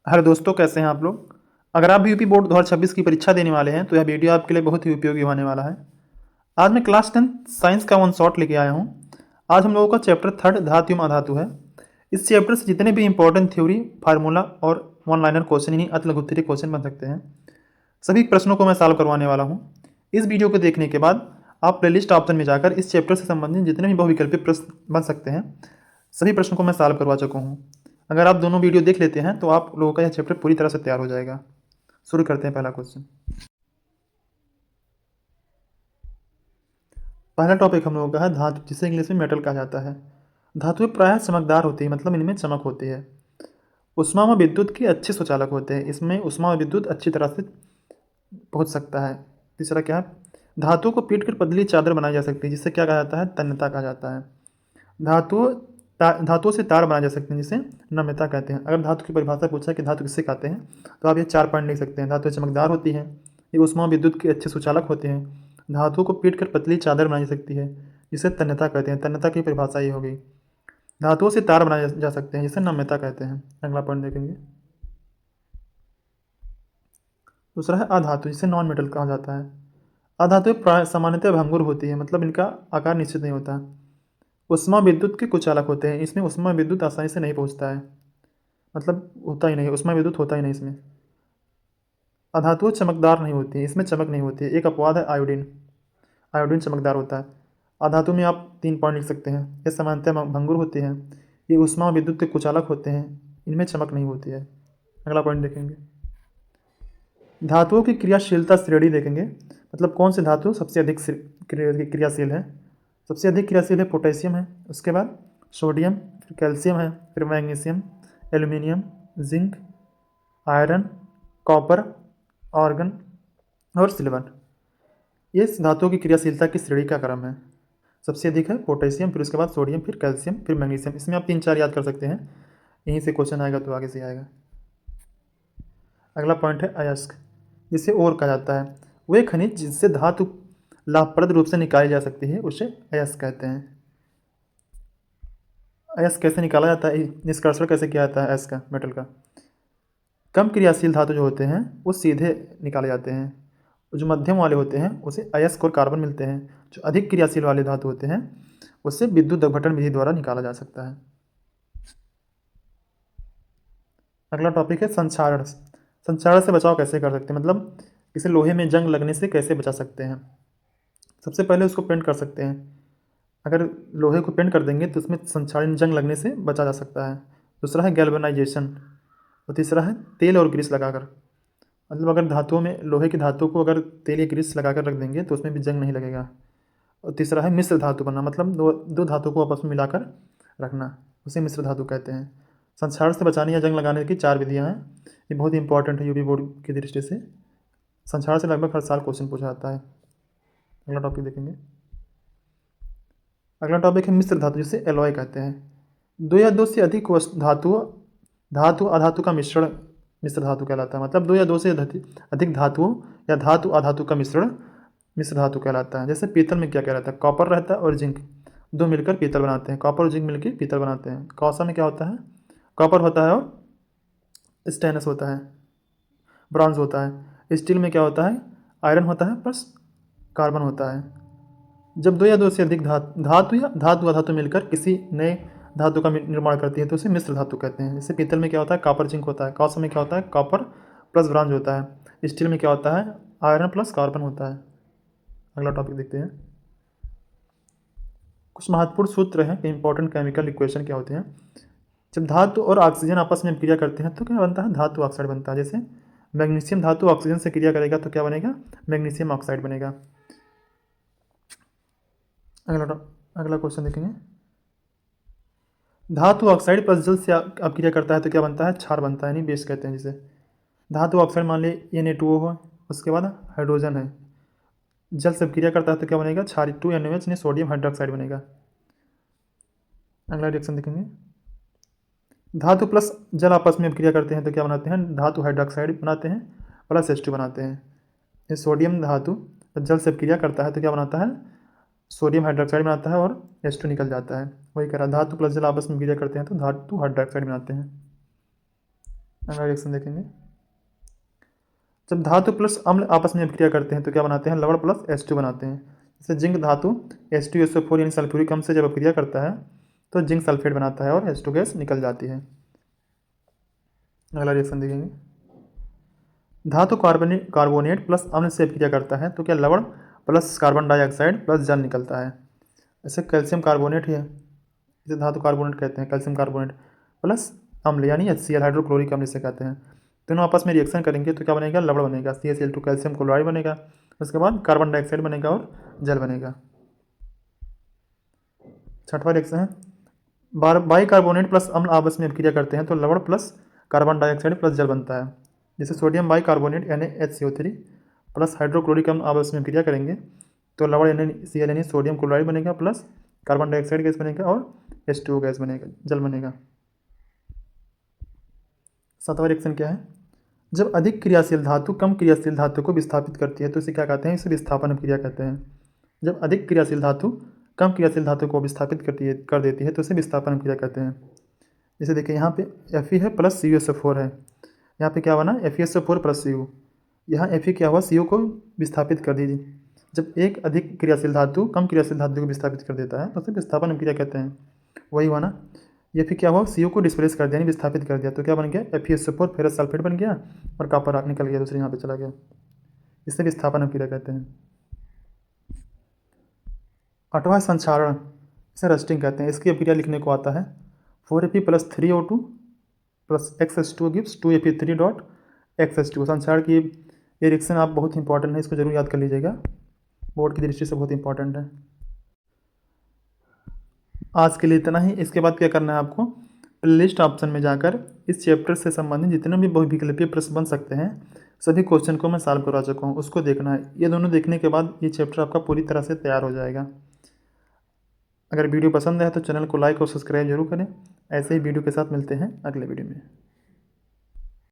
Hello दोस्तों, कैसे हैं आप लोग। अगर आप भी यूपी बोर्ड 2026 की परीक्षा देने वाले हैं तो यह वीडियो आपके लिए बहुत ही उपयोगी होने वाला है। आज मैं क्लास 10 साइंस का वन शॉट लेके आया हूँ। आज हम लोगों का चैप्टर थर्ड धातु एवं अधातु है। इस चैप्टर से जितने भी इंपॉर्टेंट थ्योरी, फार्मूला और वन लाइनर क्वेश्चन यानी अति लघुत्तरीय क्वेश्चन बन सकते हैं, सभी प्रश्नों को मैं सॉल्व करवाने वाला हूँ। इस वीडियो को देखने के बाद आप प्लेलिस्ट ऑप्शन में जाकर इस चैप्टर से संबंधित जितने भी बहुविकल्पीय प्रश्न बन सकते हैं, सभी प्रश्नों को मैं सॉल्व करवा चुका हूँ। अगर आप दोनों वीडियो देख लेते हैं तो आप लोगों का यह चैप्टर पूरी तरह से तैयार हो जाएगा। शुरू करते हैं पहला क्वेश्चन। पहला टॉपिक हम लोगों का है धातु, जिसे इंग्लिश में मेटल कहा जाता है। धातुएं प्रायः चमकदार होती है, मतलब इनमें चमक होती है। उष्मा व विद्युत के अच्छे सुचालक होते हैं, इसमें उष्मा व विद्युत अच्छी तरह से पहुंच सकता है। तीसरा क्या है, धातुओं को पीट कर पतली चादर बनाई जा सकती है, जिससे क्या कहा जाता है, तन्यता कहा जाता है। धातु धातुओं से तार बनाए जा सकते हैं, जिसे नम्यता कहते हैं। अगर धातु की परिभाषा पूछा कि धातु किससे कहते हैं, तो आप ये 4 पॉइंट लिख सकते हैं। धातुएं चमकदार होती हैं, ये उष्मा विद्युत के अच्छे सुचालक होते हैं, धातुओं को पीट कर पतली चादर बनाई जा सकती है, जिसे तन्यता कहते हैं। तन्यता की परिभाषा ये होगी। धातुओं से तार बनाए जा सकते हैं, जिसे नम्यता कहते हैं। अगला पॉइंट देखेंगे। दूसरा है अधातु, जिसे नॉन मेटल कहा जाता है। अधातुएं प्राय सामान्यतः भंगुर होती है, मतलब इनका आकार निश्चित नहीं होता। उष्मा विद्युत के कुचालक होते हैं, इसमें उष्मा विद्युत आसानी से नहीं पहुंचता है, मतलब होता ही नहीं, उष्मा विद्युत होता ही नहीं इसमें। अधातुएं चमकदार नहीं होती है, इसमें चमक नहीं होती है। एक अपवाद है आयोडीन। आयोडीन चमकदार होता है। अधातु में आप 3 पॉइंट लिख सकते हैं। ये सामान्यतः भंगुर होते हैं, ये उष्मा विद्युत के कुचालक होते हैं, इनमें चमक नहीं होती है। अगला पॉइंट देखेंगे। धातुओं की क्रियाशीलता श्रेणी देखेंगे, मतलब कौन से धातु सबसे अधिक क्रियाशील है। सबसे अधिक क्रियाशील है पोटेशियम है, उसके बाद सोडियम, फिर कैल्शियम है, फिर magnesium, aluminium, zinc, iron, copper, organ और सिल्वर। ये धातुओं की क्रियाशीलता की श्रेणी का क्रम है। सबसे अधिक है पोटेशियम, फिर उसके बाद सोडियम, फिर कैल्शियम, फिर मैग्नीशियम। इसमें आप 3-4 याद कर सकते हैं, यहीं से क्वेश्चन आएगा तो आगे से आएगा। अगला पॉइंट है अयस्क, जिसे ओर कहा जाता है। वे खनिज जिससे धातु लाभप्रद रूप से निकाली जा सकती है, उसे अयस्क कहते हैं। अयस्क कैसे निकाला जाता है, निष्कर्षण कैसे किया जाता है अयस्क का, मेटल का। कम क्रियाशील धातु जो होते हैं वो सीधे निकाले जाते हैं, जो मध्यम वाले होते हैं उसे अयस्क और कार्बन मिलते हैं। जो अधिक क्रियाशील वाले धातु होते हैं उससे विद्युत अपघटन विधि द्वारा निकाला जा सकता है। अगला टॉपिक है संक्षारण। संक्षारण से बचाव कैसे कर सकते हैं, मतलब इसे लोहे में जंग लगने से कैसे बचा सकते हैं। सबसे पहले उसको पेंट कर सकते हैं। अगर लोहे को पेंट कर देंगे तो उसमें संक्षारण जंग लगने से बचा जा सकता है। दूसरा है गैल्वेनाइजेशन, और तीसरा है तेल और ग्रीस लगाकर। मतलब अगर धातुओं में, लोहे की धातु को अगर तेल या ग्रीस लगाकर रख देंगे तो उसमें भी जंग नहीं लगेगा। और तीसरा है मिश्र धातु बनना, मतलब दो धातु को आपस में मिलाकर रखना, उसे मिश्र धातु कहते हैं। संक्षारण से बचाने या जंग लगाने की 4 विधियाँ हैं। ये बहुत इंपॉर्टेंट है यूपी बोर्ड की दृष्टि से। संक्षारण से लगभग हर साल क्वेश्चन पूछा जाता है। अगला टॉपिक देखेंगे। अगला टॉपिक है मिश्र धातु, जिसे एलॉय कहते हैं। 2 या 2 से अधिक धातु अधातु का मिश्रण मिश्र धातु कहलाता है। मतलब 2 या 2 से अधिक धातुओं या धातु अधातु का मिश्रण मिश्र धातु कहलाता है। जैसे पीतल में क्या कहलाता है, कॉपर रहता है और जिंक, दो मिलकर पीतल बनाते हैं। कॉपर और जिंक मिलकर पीतल बनाते हैं। कौसा में क्या होता है, कॉपर होता है और स्टेनस होता है, ब्रॉन्ज होता है। स्टील में क्या होता है, आयरन होता है प्लस कार्बन होता है। जब 2 या 2 से अधिक धातु या धातु अधातु मिलकर किसी नए धातु का निर्माण करती है तो उसे मिश्र धातु कहते हैं। जैसे पीतल में क्या होता है, कॉपर जिंक होता है। कौसा में क्या होता है, कॉपर प्लस ब्रॉन्ज होता है। स्टील में क्या होता है, आयरन प्लस कार्बन होता है। अगला टॉपिक देखते हैं। कुछ महत्वपूर्ण सूत्र हैं कि इंपॉर्टेंट केमिकल इक्वेशन क्या होते हैं। जब धातु और ऑक्सीजन आपस में क्रिया करते हैं तो क्या बनता है, धातु ऑक्साइड बनता है। जैसे मैग्नीशियम धातु ऑक्सीजन से क्रिया करेगा तो क्या बनेगा, मैग्नीशियम ऑक्साइड बनेगा। अगला क्वेश्चन देखेंगे। धातु ऑक्साइड प्लस जल से अब क्रिया करता है तो क्या बनता है, क्षार बनता है, यानी बेस कहते हैं जिसे। धातु ऑक्साइड मान ली Na2O हो, उसके बाद हाइड्रोजन है, जल से क्रिया करता है तो क्या बनेगा, क्षार 2NaOH यानी सोडियम हाइड्रोक्साइड बनेगा। अगला रिएक्शन देखेंगे। धातु प्लस जल आपस में क्रिया करते हैं तो क्या बनाते हैं, धातु हाइड्रोक्साइड बनाते हैं प्लस H2 बनाते हैं। ये सोडियम धातु जल से क्रिया करता है तो क्या बनाता है, सोडियम हाइड्रोक्साइड बनाता है और H2 निकल जाता है। वही कह रहा, धातु प्लस जल आपस में क्रिया करते हैं तो धातु हाइड्रोक्साइड बनाते हैं। अगला रिएक्शन देखेंगे। जब धातु प्लस अम्ल आपस में अभिक्रिया करते हैं तो क्या बनाते हैं, लवण प्लस H2 बनाते हैं। जैसे जिंक धातु H2SO4 यानी सल्फ्यूरिक अम्ल से जब अभिक्रिया करता है तो जिंक सल्फेट बनाता है और H2 गैस निकल जाती है। अगला रिएक्शन देखेंगे। धातु कार्बोनेट प्लस अम्ल से अभिक्रिया करता है तो क्या लवण प्लस कार्बन डाइऑक्साइड प्लस जल निकलता है। जैसे कैल्शियम कार्बोनेट है, इसे धातु कार्बोनेट कहते हैं, कैल्शियम कार्बोनेट प्लस अम्ल यानी HCl हाइड्रोक्लोरिक अम्ल से कहते हैं। दोनों आपस में रिएक्शन करेंगे तो क्या बनेगा, लवण बनेगा, CaCl2 कैल्शियम क्लोराइड बनेगा, उसके बाद कार्बन डाइऑक्साइड बनेगा और जल बनेगा। छठवां रिएक्शन है बाइकार्बोनेट प्लस अम्ल आपस में अभिक्रिया करते हैं तो लवण प्लस कार्बन डाइऑक्साइड प्लस जल बनता है। जैसे sodium bicarbonate NaHCO3 plus hydrochloric अम्ल आपस में अभिक्रिया करेंगे तो लवण NaCl यानी सोडियम क्लोराइड बनेगा प्लस कार्बन डाइऑक्साइड गैस बनेगा और H2O गैस बनेगा, जल बनेगा। सातवां रिएक्शन क्या है, जब अधिक क्रियाशील धातु कम क्रियाशील धातु को विस्थापित करती है तो इसे क्या कहते हैं, इसे विस्थापन अभिक्रिया कहते हैं। जब अधिक क्रियाशील धातु कम क्रियाशील धातु को विस्थापित कर देती है तो इसे विस्थापन अभिक्रिया कहते हैं। जैसे देखिए यहाँ पे Fe है प्लस CuSO4 है, यहाँ पे क्या बना FeSO4 प्लस Cu, यहाँ Fe क्या हुआ, Cu को विस्थापित कर दीजिए। जब एक अधिक क्रियाशील धातु कम क्रियाशील धातु को विस्थापित कर देता है तो उसे विस्थापन अभिक्रिया कहते हैं। वही हुआ ना, ये फिर क्या हुआ, Cu को डिस्प्लेस कर दिया यानी विस्थापित कर दिया तो क्या बन गया, FeSO4 फेरस सल्फेट बन गया और कॉपर आग निकल गया, दूसरे यहाँ पे चला गया, इसे विस्थापन अभिक्रिया कहते हैं। आठवां संक्षारण, इसे रस्टिंग कहते हैं। इसकी अभिक्रिया लिखने को आता है 4Fe plus 3O2 plus XH2 gives 2Fe3 dot XH2। संक्षारण की ये रिएक्शन आप बहुत इंपॉर्टेंट है, इसको जरूर याद कर लीजिएगा, बोर्ड की दृष्टि से बहुत इंपॉर्टेंट है। आज के लिए इतना ही। इसके बाद क्या करना है आपको, प्लेलिस्ट ऑप्शन में जाकर इस चैप्टर से संबंधित जितने भी बहुविकल्पीय प्रश्न बन सकते हैं सभी क्वेश्चन को मैं सॉल्व करवा चुका हूँ, उसको देखना है। ये दोनों देखने के बाद ये चैप्टर आपका पूरी तरह से तैयार हो जाएगा। अगर वीडियो पसंद है तो चैनल को लाइक और सब्सक्राइब जरूर करें। ऐसे ही वीडियो के साथ मिलते हैं अगले वीडियो में।